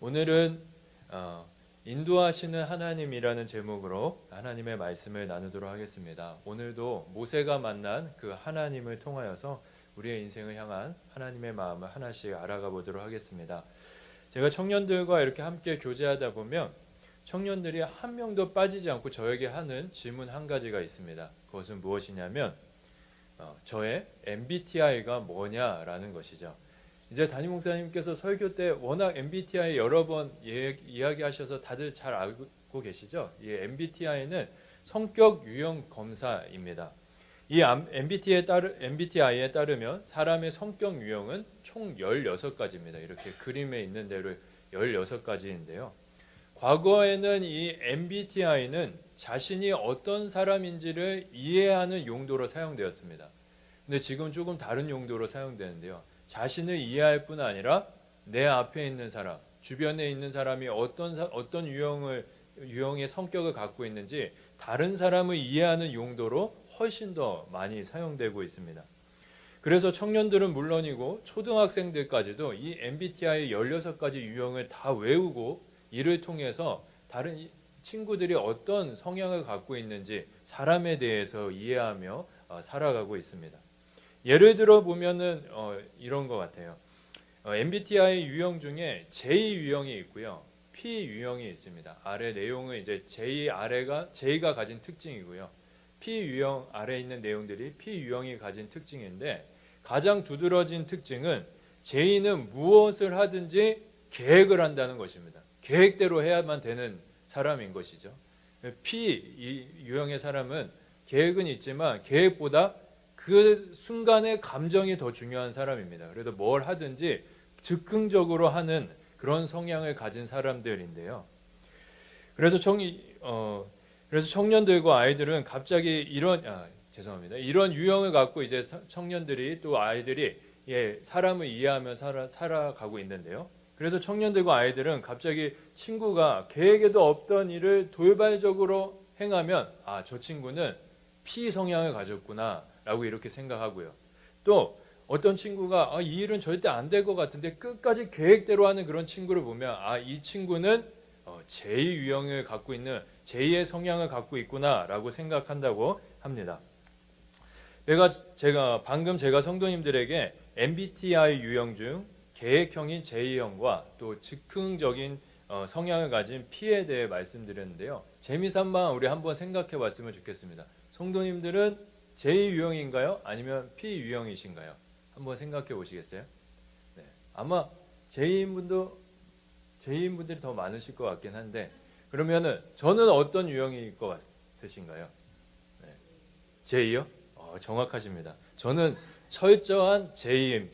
오늘은 인도하시는 하나님이라는 제목으로 하나님의 말씀을 나누도록 하겠습니다. 오늘도 모세가 만난 그 하나님을 통하여서 우리의 인생을 향한 하나님의 마음을 하나씩 알아가 보도록 하겠습니다. 제가 청년들과 이렇게 함께 교제하다 보면 청년들이 한 명도 빠지지 않고 저에게 하는 질문 한 가지가 있습니다. 그것은 무엇이냐면 저의 MBTI가 뭐냐라는 것이죠. 이제 담임 목사님께서 설교 때 워낙 MBTI 여러 번 이야기하셔서 다들 잘 알고 계시죠? 이 MBTI는 성격 유형 검사입니다. 이 MBTI에 따르면 사람의 성격 유형은 총 16가지입니다. 이렇게 그림에 있는 대로 16가지인데요. 과거에는 이 MBTI는 자신이 어떤 사람인지를 이해하는 용도로 사용되었습니다. 근데 지금 조금 다른 용도로 사용되는데요. 자신을 이해할 뿐 아니라 내 앞에 있는 사람, 주변에 있는 사람이 어떤 유형의 성격을 갖고 있는지 다른 사람을 이해하는 용도로 훨씬 더 많이 사용되고 있습니다. 그래서 청년들은 물론이고 초등학생들까지도 이 MBTI 16가지 유형을 다 외우고 이를 통해서 다른 친구들이 어떤 성향을 갖고 있는지 사람에 대해서 이해하며 살아가고 있습니다. 예를 들어 보면은 이런 것 같아요. MBTI 유형 중에 J 유형이 있고요, P 유형이 있습니다. 아래 내용은 이제 J가 가진 특징이고요. P 유형 아래 있는 내용들이 P 유형이 가진 특징인데 가장 두드러진 특징은 J는 무엇을 하든지 계획을 한다는 것입니다. 계획대로 해야만 되는 사람인 것이죠. P 유형의 사람은 계획은 있지만 계획보다 그 순간의 감정이 더 중요한 사람입니다. 그래도 뭘 하든지 즉흥적으로 하는 그런 성향을 가진 사람들인데요. 그래서 청년들과 아이들은 갑자기 이런 유형을 갖고 이제 청년들이 또 아이들이 사람을 이해하며 살아가고 있는데요. 그래서 청년들과 아이들은 갑자기 친구가 계획에도 없던 일을 돌발적으로 행하면 저 친구는 P 성향을 가졌구나 라고 이렇게 생각하고요. 또 어떤 친구가 이 일은 절대 안 될 것 같은데 끝까지 계획대로 하는 그런 친구를 보면 이 친구는 J 유형을 갖고 있는 J의 성향을 갖고 있구나 라고 생각한다고 합니다. 방금 제가 성도님들에게 MBTI 유형 중 계획형인 J형과 또 즉흥적인 성향을 가진 P에 대해 말씀드렸는데요. 재미삼아 우리 한번 생각해 봤으면 좋겠습니다. 성도님들은 J 유형인가요? 아니면 P 유형이신가요? 한번 생각해 보시겠어요? 네. 아마 J인 분들이 더 많으실 것 같긴 한데, 그러면은 저는 어떤 유형일 것 같으신가요? 네. J요? 정확하십니다. 저는 철저한 J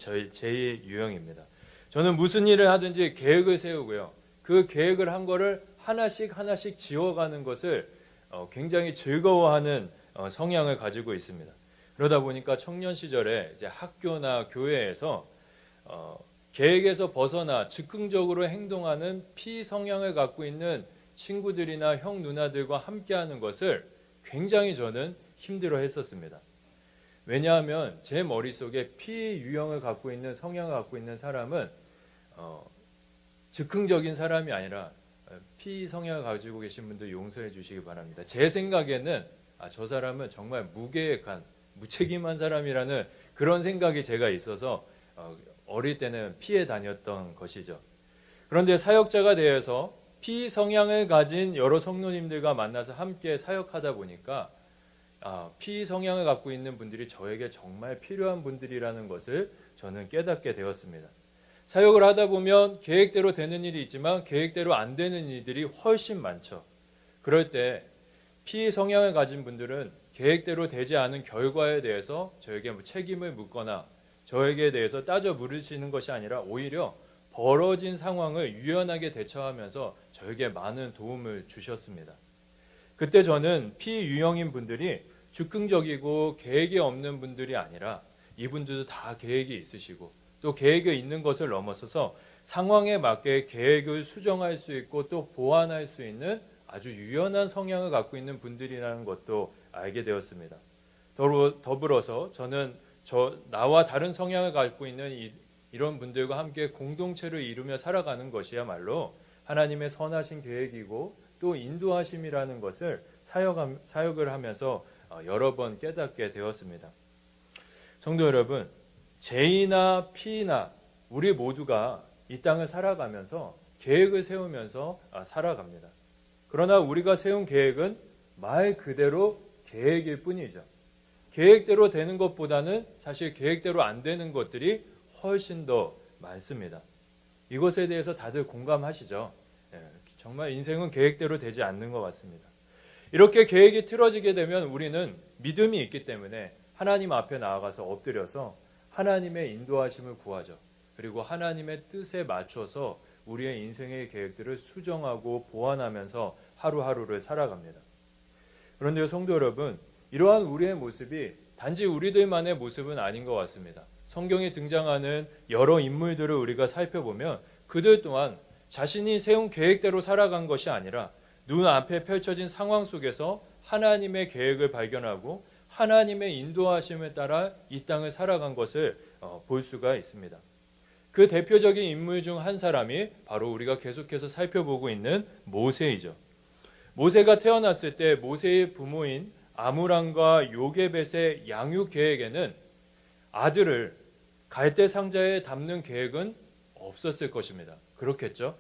유형입니다. 저는 무슨 일을 하든지 계획을 세우고요. 그 계획을 한 거를 하나씩 지워가는 것을 굉장히 즐거워하는 성향을 가지고 있습니다. 그러다 보니까 청년 시절에 이제 학교나 교회에서 계획에서 벗어나 즉흥적으로 행동하는 P 성향을 갖고 있는 친구들이나 형 누나들과 함께하는 것을 굉장히 저는 힘들어 했었습니다. 왜냐하면 제 머릿속에 P 유형을 갖고 있는 성향을 갖고 있는 사람은 즉흥적인 사람이 아니라 P 성향을 가지고 계신 분들 용서해 주시기 바랍니다. 제 생각에는 저 사람은 정말 무계획한, 무책임한 사람이라는 그런 생각이 제가 있어서 어릴 때는 피해 다녔던 것이죠. 그런데 사역자가 되어서 P 성향을 가진 여러 성도님들과 만나서 함께 사역하다 보니까 P 성향을 갖고 있는 분들이 저에게 정말 필요한 분들이라는 것을 저는 깨닫게 되었습니다. 사역을 하다 보면 계획대로 되는 일이 있지만 계획대로 안 되는 일들이 훨씬 많죠. 그럴 때 P 성향을 가진 분들은 계획대로 되지 않은 결과에 대해서 저에게 책임을 묻거나 저에게 대해서 따져 물으시는 것이 아니라 오히려 벌어진 상황을 유연하게 대처하면서 저에게 많은 도움을 주셨습니다. 그때 저는 P 유형인 분들이 즉흥적이고 계획이 없는 분들이 아니라 이분들도 다 계획이 있으시고 또 계획이 있는 것을 넘어서서 상황에 맞게 계획을 수정할 수 있고 또 보완할 수 있는 아주 유연한 성향을 갖고 있는 분들이라는 것도 알게 되었습니다. 더불어서 저는 나와 다른 성향을 갖고 있는 이 이런 분들과 함께 공동체를 이루며 살아가는 것이야말로 하나님의 선하신 계획이고 또 인도하심이라는 것을 사역을 하면서 여러 번 깨닫게 되었습니다. 성도 여러분, J나 P나 우리 모두가 이 땅을 살아가면서 계획을 세우면서 살아갑니다. 그러나 우리가 세운 계획은 말 그대로 계획일 뿐이죠. 계획대로 되는 것보다는 사실 계획대로 안 되는 것들이 훨씬 더 많습니다. 이것에 대해서 다들 공감하시죠? 정말 인생은 계획대로 되지 않는 것 같습니다. 이렇게 계획이 틀어지게 되면 우리는 믿음이 있기 때문에 하나님 앞에 나아가서 엎드려서 하나님의 인도하심을 구하죠. 그리고 하나님의 뜻에 맞춰서 우리의 인생의 계획들을 수정하고 보완하면서 하루하루를 살아갑니다. 그런데 성도 여러분, 이러한 우리의 모습이 단지 우리들만의 모습은 아닌 것 같습니다. 성경에 등장하는 여러 인물들을 우리가 살펴보면 그들 또한 자신이 세운 계획대로 살아간 것이 아니라 눈앞에 펼쳐진 상황 속에서 하나님의 계획을 발견하고 하나님의 인도하심에 따라 이 땅을 살아간 것을 볼 수가 있습니다. 그 대표적인 인물 중 한 사람이 바로 우리가 계속해서 살펴보고 있는 모세이죠. 모세가 태어났을 때 모세의 부모인 아므람과 요게벳의 양육 계획에는 아들을 갈대 상자에 담는 계획은 없었을 것입니다. 그렇겠죠?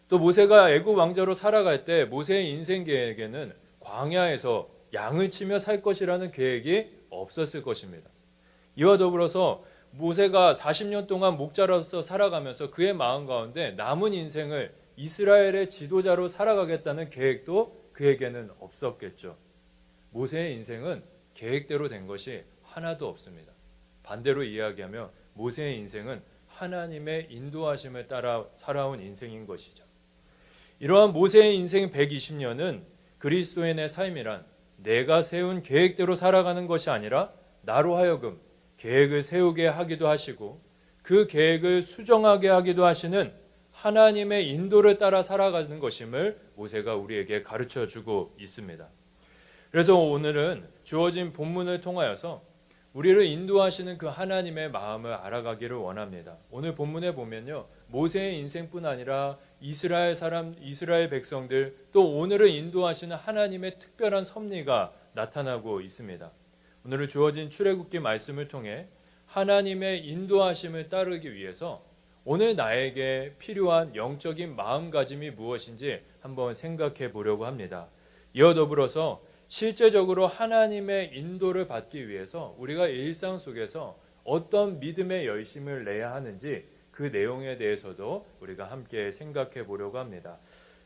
또 모세가 애굽 왕자로 살아갈 때 모세의 인생 계획에는 광야에서 양을 치며 살 것이라는 계획이 없었을 것입니다. 이와 더불어서 모세가 40년 동안 목자로서 살아가면서 그의 마음 가운데 남은 인생을 이스라엘의 지도자로 살아가겠다는 계획도 그에게는 없었겠죠. 모세의 인생은 계획대로 된 것이 하나도 없습니다. 반대로 이야기하면 모세의 인생은 하나님의 인도하심을 따라 살아온 인생인 것이죠. 이러한 모세의 인생 120년은 그리스도인의 삶이란 내가 세운 계획대로 살아가는 것이 아니라 나로 하여금 계획을 세우게 하기도 하시고 그 계획을 수정하게 하기도 하시는 하나님의 인도를 따라 살아가는 것임을 모세가 우리에게 가르쳐 주고 있습니다. 그래서 오늘은 주어진 본문을 통하여서 우리를 인도하시는 그 하나님의 마음을 알아가기를 원합니다. 오늘 본문에 보면요, 모세의 인생뿐 아니라 이스라엘 백성들 또 오늘을 인도하시는 하나님의 특별한 섭리가 나타나고 있습니다. 오늘 주어진 출애굽기 말씀을 통해 하나님의 인도하심을 따르기 위해서 오늘 나에게 필요한 영적인 마음가짐이 무엇인지 한번 생각해 보려고 합니다. 이와 더불어서 실제적으로 하나님의 인도를 받기 위해서 우리가 일상 속에서 어떤 믿음의 열심을 내야 하는지 그 내용에 대해서도 우리가 함께 생각해 보려고 합니다.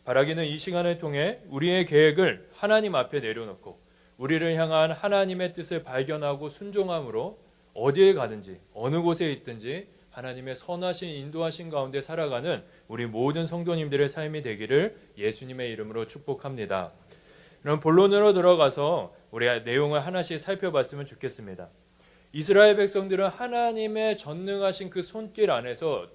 바라기는 이 시간을 통해 우리의 계획을 하나님 앞에 내려놓고 우리를 향한 하나님의 뜻을 발견하고 순종함으로 어디에 가든지 어느 곳에 있든지 하나님의 선하신 인도하신 가운데 살아가는 우리 모든 성도님들의 삶이 되기를 예수님의 이름으로 축복합니다. 그럼 본론으로 들어가서 우리 내용을 하나씩 살펴봤으면 좋겠습니다. 이스라엘 백성들은 하나님의 전능하신 그 손길 안에서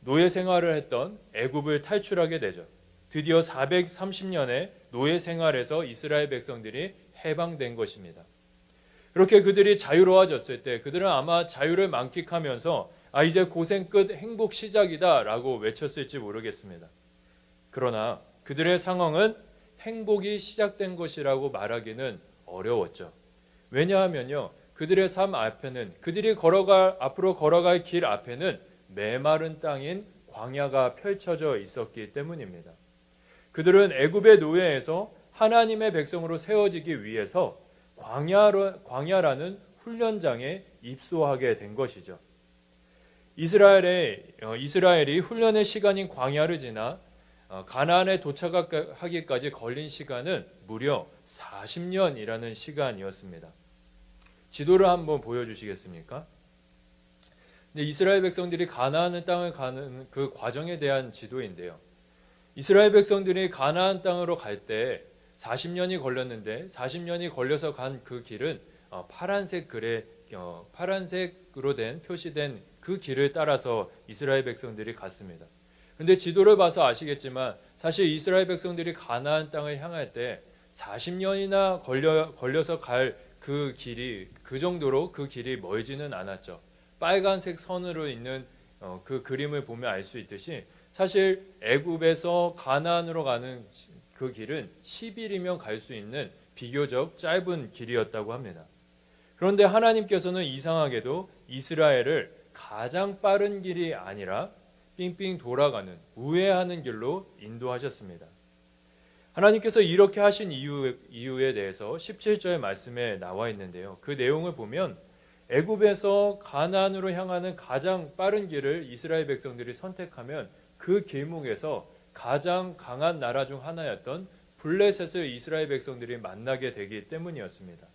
노예 생활을 했던 애굽을 탈출하게 되죠. 드디어 430년의 노예 생활에서 이스라엘 백성들이 해방된 것입니다. 그렇게 그들이 자유로워졌을 때 그들은 아마 자유를 만끽하면서 이제 고생 끝 행복 시작이다 라고 외쳤을지 모르겠습니다. 그러나 그들의 상황은 행복이 시작된 것이라고 말하기는 어려웠죠. 왜냐하면요, 그들의 삶 앞에는 그들이 앞으로 걸어갈 길 앞에는 메마른 땅인 광야가 펼쳐져 있었기 때문입니다. 그들은 애굽의 노예에서 하나님의 백성으로 세워지기 위해서 광야라는 훈련장에 입소하게 된 것이죠. 이스라엘이 훈련의 시간인 광야를 지나 가나안에 도착하기까지 걸린 시간은 무려 40년이라는 시간이었습니다. 지도를 한번 보여주시겠습니까? 이스라엘 백성들이 가나안 땅을 가는 그 과정에 대한 지도인데요. 이스라엘 백성들이 가나안 땅으로 갈 때 40년이 걸렸는데 40년이 걸려서 간 그 길은 파란색으로 된 표시된 그 길을 따라서 이스라엘 백성들이 갔습니다. 그런데 지도를 봐서 아시겠지만 사실 이스라엘 백성들이 가나안 땅을 향할 때 40년이나 걸려서 갈 그 길이 그 정도로 그 길이 멀지는 않았죠. 빨간색 선으로 있는 그 그림을 보면 알 수 있듯이 사실 애굽에서 가나안으로 가는 그 길은 10일이면 갈 수 있는 비교적 짧은 길이었다고 합니다. 그런데 하나님께서는 이상하게도 이스라엘을 가장 빠른 길이 아니라 삥삥 돌아가는 우회하는 길로 인도하셨습니다. 하나님께서 이렇게 하신 이유에 대해서 17절 말씀에 나와 있는데요. 그 내용을 보면 애굽에서 가나안으로 향하는 가장 빠른 길을 이스라엘 백성들이 선택하면 그 길목에서 가장 강한 나라 중 하나였던 블레셋을 이스라엘 백성들이 만나게 되기 때문이었습니다.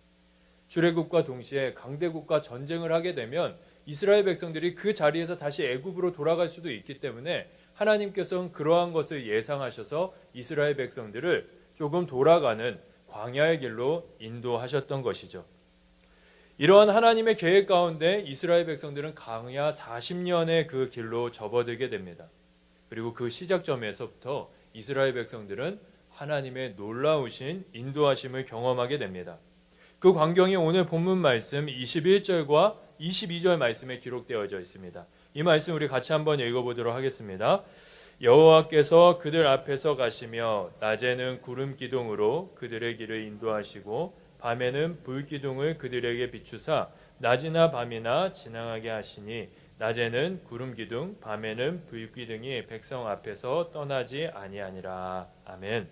출애굽과 동시에 강대국과 전쟁을 하게 되면 이스라엘 백성들이 그 자리에서 다시 애굽으로 돌아갈 수도 있기 때문에 하나님께서는 그러한 것을 예상하셔서 이스라엘 백성들을 조금 돌아가는 광야의 길로 인도하셨던 것이죠. 이러한 하나님의 계획 가운데 이스라엘 백성들은 광야 40년의 그 길로 접어들게 됩니다. 그리고 그 시작점에서부터 이스라엘 백성들은 하나님의 놀라우신 인도하심을 경험하게 됩니다. 그 광경이 오늘 본문 말씀 21절과 22절 말씀에 기록되어져 있습니다. 이 말씀 우리 같이 한번 읽어보도록 하겠습니다. 여호와께서 그들 앞에서 가시며 낮에는 구름 기둥으로 그들의 길을 인도하시고 밤에는 불 기둥을 그들에게 비추사 낮이나 밤이나 지나가게 하시니 낮에는 구름 기둥 밤에는 불 기둥이 백성 앞에서 떠나지 아니하니라. 아멘.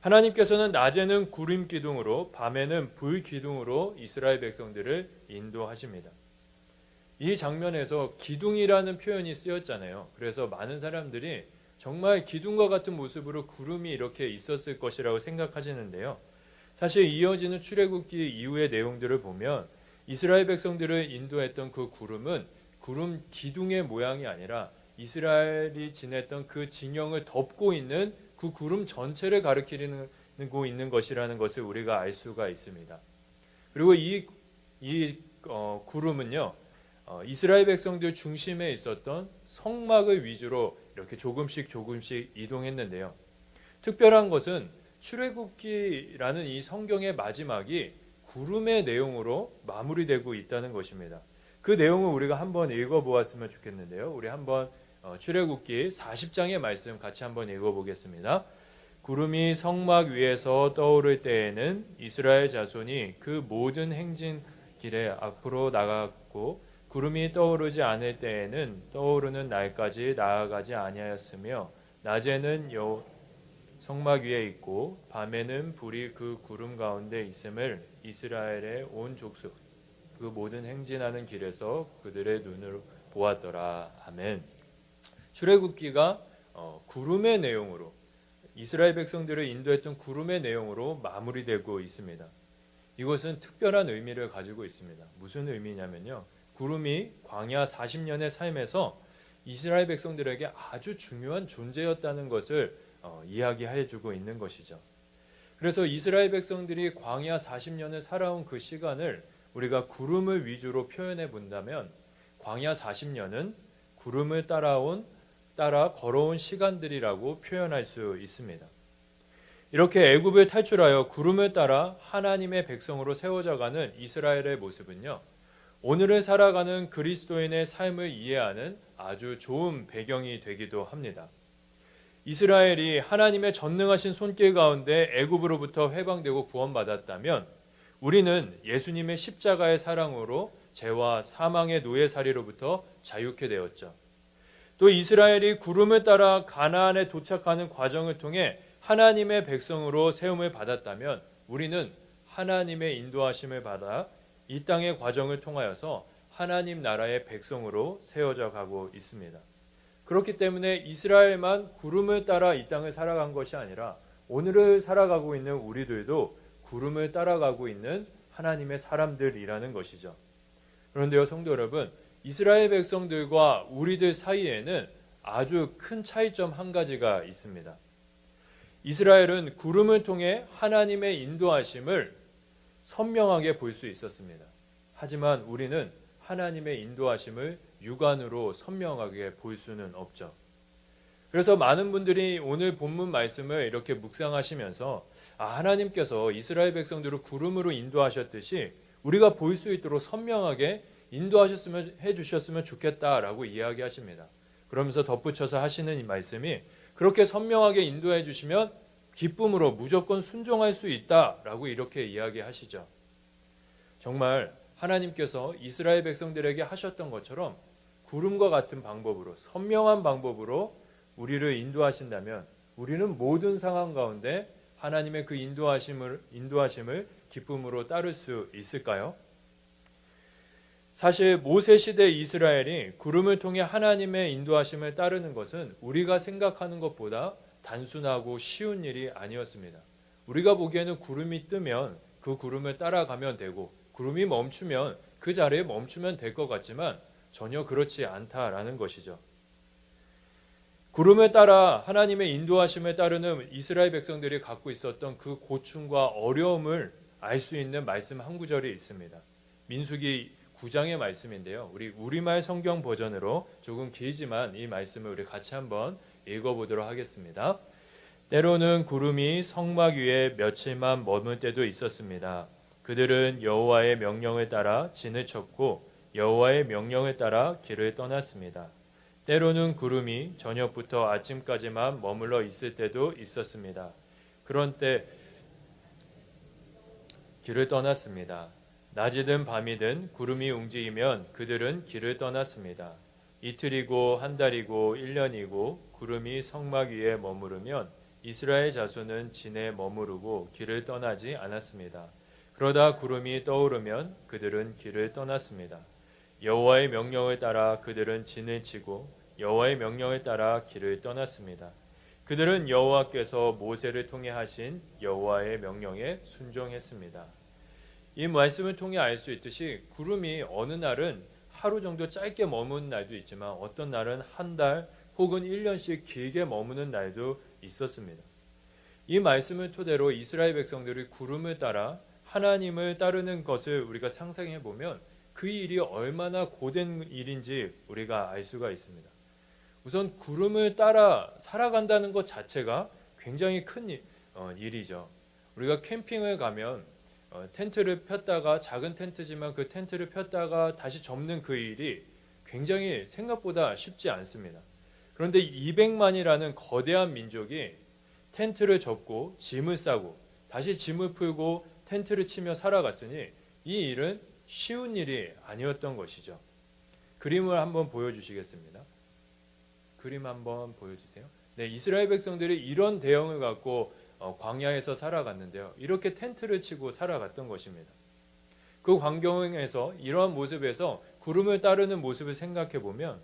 하나님께서는 낮에는 구름 기둥으로 밤에는 불 기둥으로 이스라엘 백성들을 인도하십니다. 이 장면에서 기둥이라는 표현이 쓰였잖아요. 그래서 많은 사람들이 정말 기둥과 같은 모습으로 구름이 이렇게 있었을 것이라고 생각하시는데요. 사실 이어지는 출애굽기 이후의 내용들을 보면 이스라엘 백성들을 인도했던 그 구름은 구름 기둥의 모양이 아니라 이스라엘이 지냈던 그 진영을 덮고 있는 그 구름 전체를 가리키고 있는 것이라는 것을 우리가 알 수가 있습니다. 그리고 이 구름은요, 이스라엘 백성들 중심에 있었던 성막을 위주로 이렇게 조금씩 이동했는데요. 특별한 것은 출애굽기라는 이 성경의 마지막이 구름의 내용으로 마무리되고 있다는 것입니다. 그 내용을 우리가 한번 읽어보았으면 좋겠는데요. 우리 한번 출애굽기 40장의 말씀 같이 한번 읽어보겠습니다. 구름이 성막 위에서 떠오를 때에는 이스라엘 자손이 그 모든 행진 길에 앞으로 나갔고 구름이 떠오르지 않을 때에는 떠오르는 날까지 나아가지 아니하였으며 낮에는 성막 위에 있고 밤에는 불이 그 구름 가운데 있음을 이스라엘의 온 족속 그 모든 행진하는 길에서 그들의 눈으로 보았더라. 아멘. 출애굽기가 구름의 내용으로 이스라엘 백성들을 인도했던 구름의 내용으로 마무리되고 있습니다. 이것은 특별한 의미를 가지고 있습니다. 무슨 의미냐면요. 구름이 광야 40년의 삶에서 이스라엘 백성들에게 아주 중요한 존재였다는 것을 이야기해주고 있는 것이죠. 그래서 이스라엘 백성들이 광야 40년을 살아온 그 시간을 우리가 구름을 위주로 표현해 본다면 광야 40년은 구름을 따라 걸어온 시간들이라고 표현할 수 있습니다. 이렇게 애굽을 탈출하여 구름을 따라 하나님의 백성으로 세워져가는 이스라엘의 모습은요, 오늘을 살아가는 그리스도인의 삶을 이해하는 아주 좋은 배경이 되기도 합니다. 이스라엘이 하나님의 전능하신 손길 가운데 애굽으로부터 해방되고 구원받았다면 우리는 예수님의 십자가의 사랑으로 죄와 사망의 노예살이로부터 자유케 되었죠. 또 이스라엘이 구름을 따라 가나안에 도착하는 과정을 통해 하나님의 백성으로 세움을 받았다면 우리는 하나님의 인도하심을 받아 이 땅의 과정을 통하여서 하나님 나라의 백성으로 세워져 가고 있습니다. 그렇기 때문에 이스라엘만 구름을 따라 이 땅을 살아간 것이 아니라 오늘을 살아가고 있는 우리들도 구름을 따라가고 있는 하나님의 사람들이라는 것이죠. 그런데요, 성도 여러분, 이스라엘 백성들과 우리들 사이에는 아주 큰 차이점 한 가지가 있습니다. 이스라엘은 구름을 통해 하나님의 인도하심을 선명하게 볼 수 있었습니다. 하지만 우리는 하나님의 인도하심을 육안으로 선명하게 볼 수는 없죠. 그래서 많은 분들이 오늘 본문 말씀을 이렇게 묵상하시면서 하나님께서 이스라엘 백성들을 구름으로 인도하셨듯이 우리가 볼 수 있도록 선명하게 인도하셨으면 해주셨으면 좋겠다라고 이야기하십니다. 그러면서 덧붙여서 하시는 이 말씀이 그렇게 선명하게 인도해 주시면 기쁨으로 무조건 순종할 수 있다라고 이렇게 이야기하시죠. 정말 하나님께서 이스라엘 백성들에게 하셨던 것처럼 구름과 같은 방법으로 선명한 방법으로 우리를 인도하신다면 우리는 모든 상황 가운데 하나님의 그 인도하심을 기쁨으로 따를 수 있을까요? 사실 모세 시대 이스라엘이 구름을 통해 하나님의 인도하심을 따르는 것은 우리가 생각하는 것보다 단순하고 쉬운 일이 아니었습니다. 우리가 보기에는 구름이 뜨면 그 구름을 따라가면 되고 구름이 멈추면 그 자리에 멈추면 될 것 같지만 전혀 그렇지 않다라는 것이죠. 구름을 따라 하나님의 인도하심을 따르는 이스라엘 백성들이 갖고 있었던 그 고충과 어려움을 알 수 있는 말씀 한 구절이 있습니다. 민수기 9장의 말씀인데요. 우리 우리말 성경 버전으로 조금 길지만 이 말씀을 우리 같이 한번 읽어보도록 하겠습니다. 때로는 구름이 성막 위에 며칠만 머물 때도 있었습니다. 그들은 여호와의 명령을 따라 진을 쳤고 여호와의 명령을 따라 길을 떠났습니다. 때로는 구름이 저녁부터 아침까지만 머물러 있을 때도 있었습니다. 그런 때 길을 떠났습니다. 낮이든 밤이든 구름이 움직이면 그들은 길을 떠났습니다. 이틀이고 한 달이고 1년이고 구름이 성막 위에 머무르면 이스라엘 자손은 진에 머무르고 길을 떠나지 않았습니다. 그러다 구름이 떠오르면 그들은 길을 떠났습니다. 여호와의 명령을 따라 그들은 진을 치고 여호와의 명령을 따라 길을 떠났습니다. 그들은 여호와께서 모세를 통해 하신 여호와의 명령에 순종했습니다. 이 말씀을 통해 알 수 있듯이 구름이 어느 날은 하루 정도 짧게 머무는 날도 있지만 어떤 날은 한 달 혹은 1년씩 길게 머무는 날도 있었습니다. 이 말씀을 토대로 이스라엘 백성들이 구름을 따라 하나님을 따르는 것을 우리가 상상해 보면 그 일이 얼마나 고된 일인지 우리가 알 수가 있습니다. 우선 구름을 따라 살아간다는 것 자체가 굉장히 큰 일이죠. 우리가 캠핑을 가면 텐트를 폈다가 작은 텐트지만 그 텐트를 폈다가 다시 접는 그 일이 굉장히 생각보다 쉽지 않습니다. 그런데 200만이라는 거대한 민족이 텐트를 접고 짐을 싸고 다시 짐을 풀고 텐트를 치며 살아갔으니 이 일은 쉬운 일이 아니었던 것이죠. 그림을 한번 보여주시겠습니다. 그림 한번 보여주세요. 네, 이스라엘 백성들이 이런 대형을 갖고 광야에서 살아갔는데요. 이렇게 텐트를 치고 살아갔던 것입니다. 그 광경에서 이러한 모습에서 구름을 따르는 모습을 생각해 보면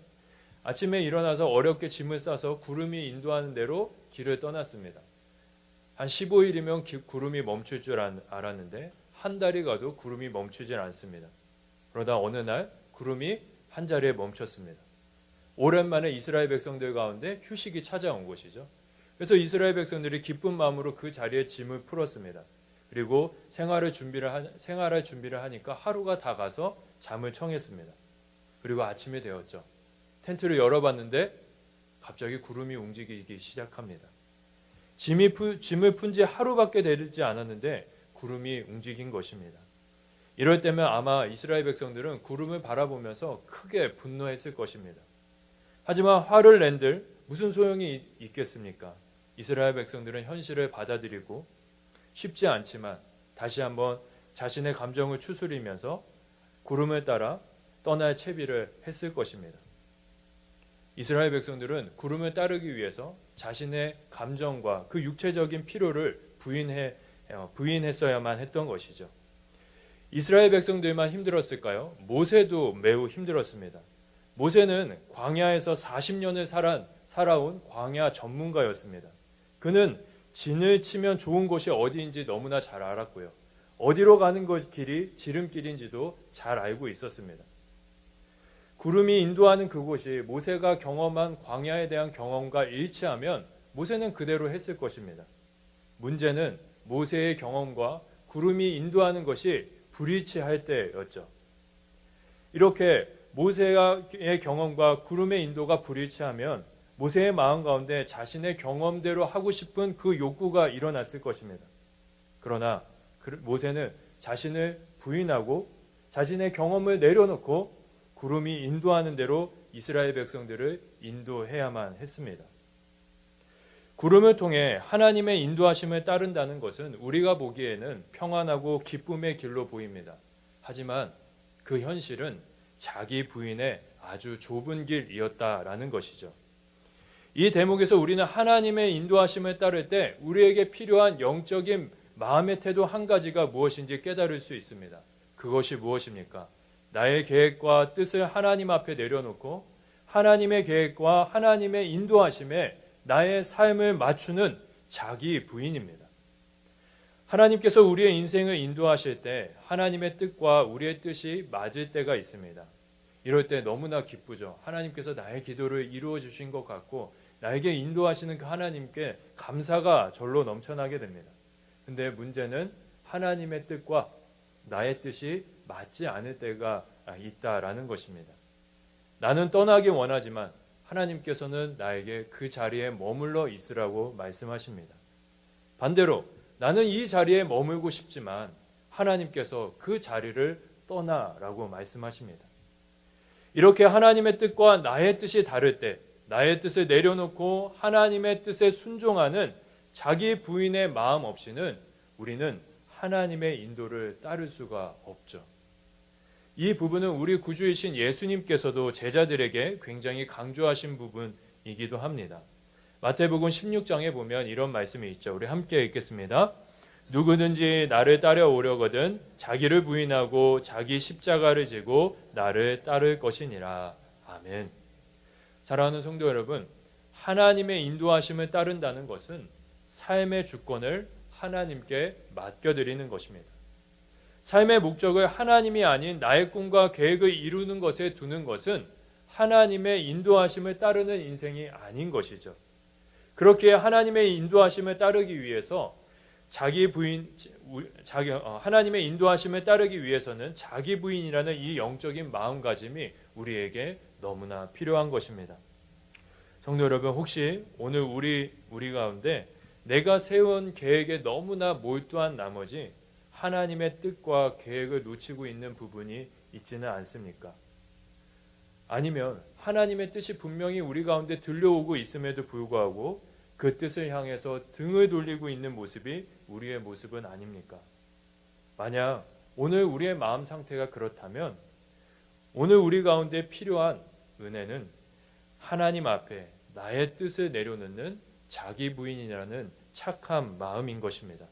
아침에 일어나서 어렵게 짐을 싸서 구름이 인도하는 대로 길을 떠났습니다. 한 15일이면 구름이 멈출 줄 알았는데 한 달이 가도 구름이 멈추질 않습니다. 그러다 어느 날 구름이 한 자리에 멈췄습니다. 오랜만에 이스라엘 백성들 가운데 휴식이 찾아온 것이죠. 그래서 이스라엘 백성들이 기쁜 마음으로 그 자리에 짐을 풀었습니다. 그리고 생활할 준비를 하니까 하루가 다 가서 잠을 청했습니다. 그리고 아침이 되었죠. 텐트를 열어봤는데 갑자기 구름이 움직이기 시작합니다. 짐을 푼 지 하루밖에 되지 않았는데 구름이 움직인 것입니다. 이럴 때면 아마 이스라엘 백성들은 구름을 바라보면서 크게 분노했을 것입니다. 하지만 화를 낸들 무슨 소용이 있겠습니까? 이스라엘 백성들은 현실을 받아들이고 쉽지 않지만 다시 한번 자신의 감정을 추스리면서 구름을 따라 떠날 채비를 했을 것입니다. 이스라엘 백성들은 구름을 따르기 위해서 자신의 감정과 그 육체적인 필요를 부인했어야만 했던 것이죠. 이스라엘 백성들만 힘들었을까요? 모세도 매우 힘들었습니다. 모세는 광야에서 40년을 살아온 광야 전문가였습니다. 그는 진을 치면 좋은 곳이 어디인지 너무나 잘 알았고요. 어디로 가는 길이 지름길인지도 잘 알고 있었습니다. 구름이 인도하는 그곳이 모세가 경험한 광야에 대한 경험과 일치하면 모세는 그대로 했을 것입니다. 문제는 모세의 경험과 구름이 인도하는 것이 불일치할 때였죠. 이렇게 모세의 경험과 구름의 인도가 불일치하면 모세의 마음 가운데 자신의 경험대로 하고 싶은 그 욕구가 일어났을 것입니다. 그러나 모세는 자신을 부인하고 자신의 경험을 내려놓고 구름이 인도하는 대로 이스라엘 백성들을 인도해야만 했습니다. 구름을 통해 하나님의 인도하심을 따른다는 것은 우리가 보기에는 평안하고 기쁨의 길로 보입니다. 하지만 그 현실은 자기 부인의 아주 좁은 길이었다라는 것이죠. 이 대목에서 우리는 하나님의 인도하심을 따를 때 우리에게 필요한 영적인 마음의 태도 한 가지가 무엇인지 깨달을 수 있습니다. 그것이 무엇입니까? 나의 계획과 뜻을 하나님 앞에 내려놓고 하나님의 계획과 하나님의 인도하심에 나의 삶을 맞추는 자기 부인입니다. 하나님께서 우리의 인생을 인도하실 때 하나님의 뜻과 우리의 뜻이 맞을 때가 있습니다. 이럴 때 너무나 기쁘죠. 하나님께서 나의 기도를 이루어 주신 것 같고 나에게 인도하시는 그 하나님께 감사가 절로 넘쳐나게 됩니다. 근데 문제는 하나님의 뜻과 나의 뜻이 맞지 않을 때가 있다라는 것입니다. 나는 떠나기 원하지만 하나님께서는 나에게 그 자리에 머물러 있으라고 말씀하십니다. 반대로 나는 이 자리에 머물고 싶지만 하나님께서 그 자리를 떠나라고 말씀하십니다. 이렇게 하나님의 뜻과 나의 뜻이 다를 때 나의 뜻을 내려놓고 하나님의 뜻에 순종하는 자기 부인의 마음 없이는 우리는 하나님의 인도를 따를 수가 없죠. 이 부분은 우리 구주이신 예수님께서도 제자들에게 굉장히 강조하신 부분이기도 합니다. 마태복음 16장에 보면 이런 말씀이 있죠. 우리 함께 읽겠습니다. 누구든지 나를 따라오려거든 자기를 부인하고 자기 십자가를 지고 나를 따를 것이니라. 아멘. 사랑하는 성도 여러분, 하나님의 인도하심을 따른다는 것은 삶의 주권을 하나님께 맡겨드리는 것입니다. 삶의 목적을 하나님이 아닌 나의 꿈과 계획을 이루는 것에 두는 것은 하나님의 인도하심을 따르는 인생이 아닌 것이죠. 그렇게 하나님의 인도하심을 따르기 위해서 하나님의 인도하심을 따르기 위해서는 자기 부인이라는 이 영적인 마음가짐이 우리에게 너무나 필요한 것입니다. 성도 여러분, 혹시 오늘 우리 가운데 내가 세운 계획에 너무나 몰두한 나머지 하나님의 뜻과 계획을 놓치고 있는 부분이 있지는 않습니까? 아니면 하나님의 뜻이 분명히 우리 가운데 들려오고 있음에도 불구하고 그 뜻을 향해서 등을 돌리고 있는 모습이 우리의 모습은 아닙니까? 만약 오늘 우리의 마음 상태가 그렇다면 오늘 우리 가운데 필요한 은혜는 하나님 앞에 나의 뜻을 내려놓는 자기 부인이라는 착한 마음인 것입니다.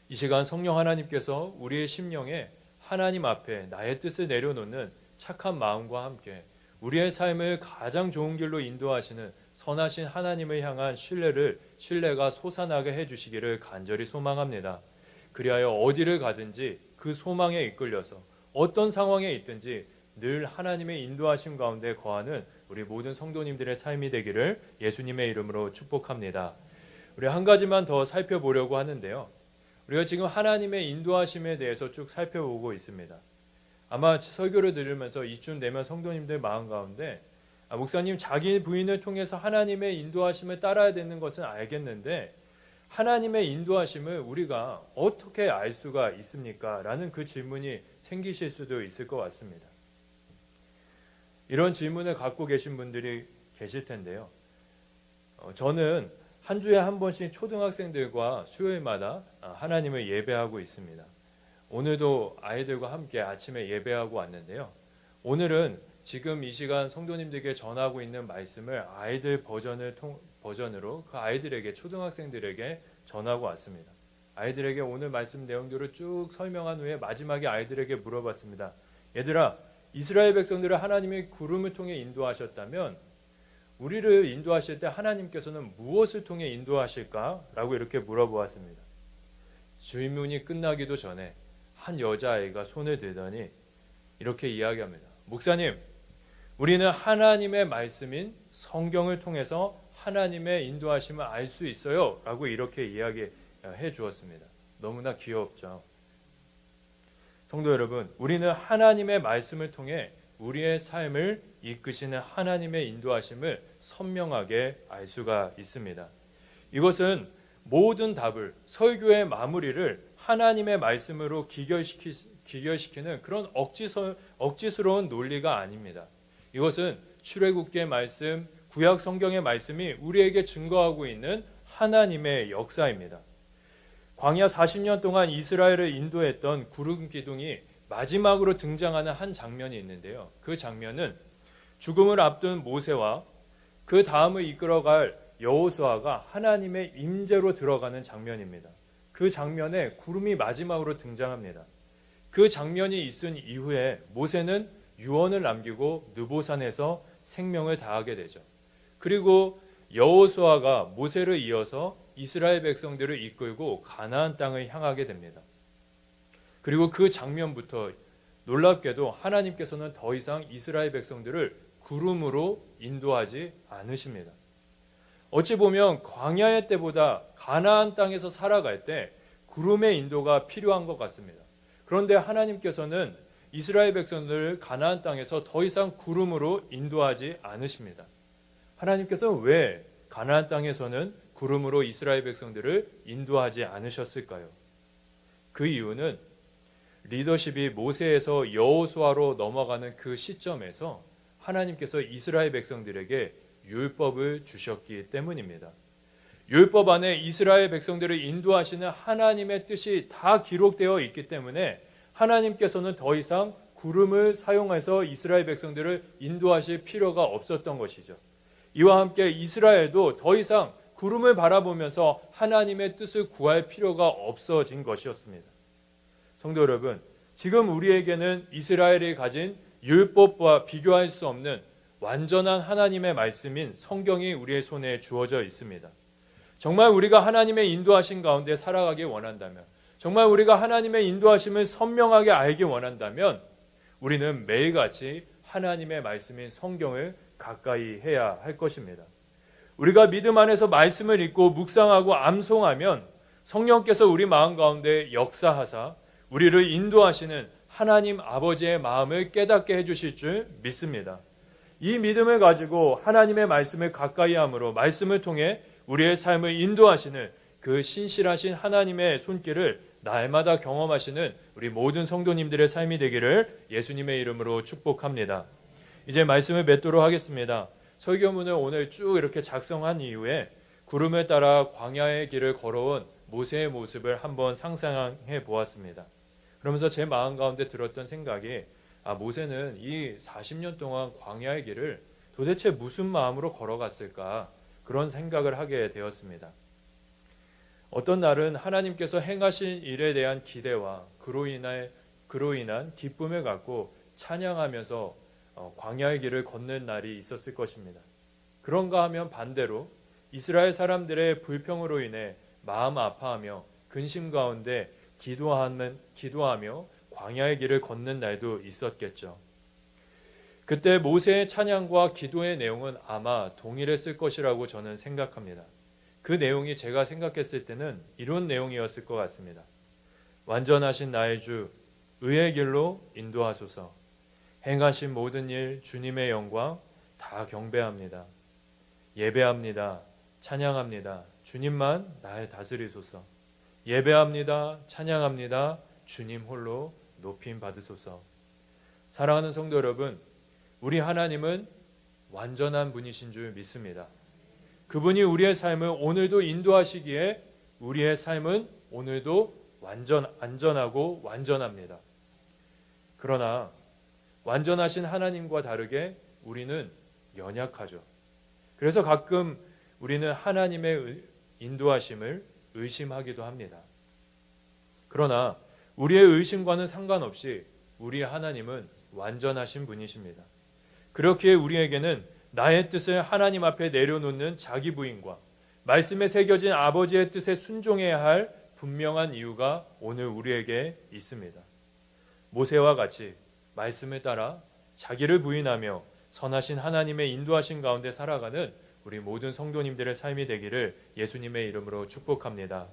이 시간 성령 하나님께서 우리의 심령에 하나님 앞에 나의 뜻을 내려놓는 착한 마음과 함께 우리의 삶을 가장 좋은 길로 인도하시는 선하신 하나님을 향한 신뢰가 솟아나게 해주시기를 간절히 소망합니다. 그리하여 어디를 가든지 그 소망에 이끌려서 어떤 상황에 있든지 늘 하나님의 인도하심 가운데 거하는 우리 모든 성도님들의 삶이 되기를 예수님의 이름으로 축복합니다. 우리 한 가지만 더 살펴보려고 하는데요. 우리가 지금 하나님의 인도하심에 대해서 쭉 살펴보고 있습니다. 아마 설교를 들으면서 이쯤 되면 성도님들 마음 가운데 목사님 자기 부인을 통해서 하나님의 인도하심을 따라야 되는 것은 알겠는데 하나님의 인도하심을 우리가 어떻게 알 수가 있습니까? 라는 그 질문이 생기실 수도 있을 것 같습니다. 이런 질문을 갖고 계신 분들이 계실 텐데요. 저는 한 주에 한 번씩 초등학생들과 수요일마다 하나님을 예배하고 있습니다. 오늘도 아이들과 함께 아침에 예배하고 왔는데요. 오늘은 지금 이 시간 성도님들에게 전하고 있는 말씀을 아이들 버전으로 그 아이들에게 초등학생들에게 전하고 왔습니다. 아이들에게 오늘 말씀 내용들을 쭉 설명한 후에 마지막에 아이들에게 물어봤습니다. 얘들아, 이스라엘 백성들을 하나님이 구름을 통해 인도하셨다면 우리를 인도하실 때 하나님께서는 무엇을 통해 인도하실까? 라고 이렇게 물어보았습니다. 질문이 끝나기도 전에 한 여자아이가 손을 들더니 이렇게 이야기합니다. 목사님, 우리는 하나님의 말씀인 성경을 통해서 하나님의 인도하심을 알 수 있어요. 라고 이렇게 이야기해 주었습니다. 너무나 귀엽죠. 성도 여러분, 우리는 하나님의 말씀을 통해 우리의 삶을 이끄시는 하나님의 인도하심을 선명하게 알 수가 있습니다. 이것은 모든 답을 설교의 마무리를 하나님의 말씀으로 귀결시키는 그런 억지스러운 논리가 아닙니다. 이것은 출애굽기의 말씀, 구약 성경의 말씀이 우리에게 증거하고 있는 하나님의 역사입니다. 광야 40년 동안 이스라엘을 인도했던 구름 기둥이 마지막으로 등장하는 한 장면이 있는데요. 그 장면은 죽음을 앞둔 모세와 그 다음을 이끌어갈 여호수아가 하나님의 임재로 들어가는 장면입니다. 그 장면에 구름이 마지막으로 등장합니다. 그 장면이 있은 이후에 모세는 유언을 남기고 느보산에서 생명을 다하게 되죠. 그리고 여호수아가 모세를 이어서 이스라엘 백성들을 이끌고 가나안 땅을 향하게 됩니다. 그리고 그 장면부터 놀랍게도 하나님께서는 더 이상 이스라엘 백성들을 구름으로 인도하지 않으십니다. 어찌 보면 광야의 때보다 가나안 땅에서 살아갈 때 구름의 인도가 필요한 것 같습니다. 그런데 하나님께서는 이스라엘 백성들을 가나안 땅에서 더 이상 구름으로 인도하지 않으십니다. 하나님께서는 왜 가나안 땅에서는 구름으로 이스라엘 백성들을 인도하지 않으셨을까요? 그 이유는 리더십이 모세에서 여호수아로 넘어가는 그 시점에서 하나님께서 이스라엘 백성들에게 율법을 주셨기 때문입니다. 율법 안에 이스라엘 백성들을 인도하시는 하나님의 뜻이 다 기록되어 있기 때문에 하나님께서는 더 이상 구름을 사용해서 이스라엘 백성들을 인도하실 필요가 없었던 것이죠. 이와 함께 이스라엘도 더 이상 구름을 바라보면서 하나님의 뜻을 구할 필요가 없어진 것이었습니다. 성도 여러분, 지금 우리에게는 이스라엘이 가진 율법과 비교할 수 없는 완전한 하나님의 말씀인 성경이 우리의 손에 주어져 있습니다. 정말 우리가 하나님의 인도하신 가운데 살아가기 원한다면, 정말 우리가 하나님의 인도하심을 선명하게 알기 원한다면 우리는 매일같이 하나님의 말씀인 성경을 가까이 해야 할 것입니다. 우리가 믿음 안에서 말씀을 읽고 묵상하고 암송하면 성령께서 우리 마음 가운데 역사하사 우리를 인도하시는 하나님 아버지의 마음을 깨닫게 해주실 줄 믿습니다. 이 믿음을 가지고 하나님의 말씀을 가까이 함으로 말씀을 통해 우리의 삶을 인도하시는 그 신실하신 하나님의 손길을 날마다 경험하시는 우리 모든 성도님들의 삶이 되기를 예수님의 이름으로 축복합니다. 이제 말씀을 맺도록 하겠습니다. 설교문을 오늘 쭉 이렇게 작성한 이후에 구름을 따라 광야의 길을 걸어온 모세의 모습을 한번 상상해 보았습니다. 그러면서 제 마음 가운데 들었던 생각이 모세는 이 40년 동안 광야의 길을 도대체 무슨 마음으로 걸어갔을까, 그런 생각을 하게 되었습니다. 어떤 날은 하나님께서 행하신 일에 대한 기대와 그로 인한 기쁨을 갖고 찬양하면서 광야의 길을 걷는 날이 있었을 것입니다. 그런가 하면 반대로 이스라엘 사람들의 불평으로 인해 마음 아파하며 근심 가운데 기도하며 광야의 길을 걷는 날도 있었겠죠. 그때 모세의 찬양과 기도의 내용은 아마 동일했을 것이라고 저는 생각합니다. 그 내용이 제가 생각했을 때는 이런 내용이었을 것 같습니다. 완전하신 나의 주, 의의 길로 인도하소서. 행하신 모든 일, 주님의 영광 다 경배합니다. 예배합니다. 찬양합니다. 주님만 날 다스리소서. 예배합니다. 찬양합니다. 주님 홀로 높임 받으소서. 사랑하는 성도 여러분, 우리 하나님은 완전한 분이신 줄 믿습니다. 그분이 우리의 삶을 오늘도 인도하시기에 우리의 삶은 오늘도 안전하고 완전합니다. 그러나 완전하신 하나님과 다르게 우리는 연약하죠. 그래서 가끔 우리는 하나님의 인도하심을 의심하기도 합니다. 그러나 우리의 의심과는 상관없이 우리 하나님은 완전하신 분이십니다. 그렇기에 우리에게는 나의 뜻을 하나님 앞에 내려놓는 자기 부인과 말씀에 새겨진 아버지의 뜻에 순종해야 할 분명한 이유가 오늘 우리에게 있습니다. 모세와 같이 말씀을 따라 자기를 부인하며 선하신 하나님의 인도하신 가운데 살아가는 우리 모든 성도님들의 삶이 되기를 예수님의 이름으로 축복합니다.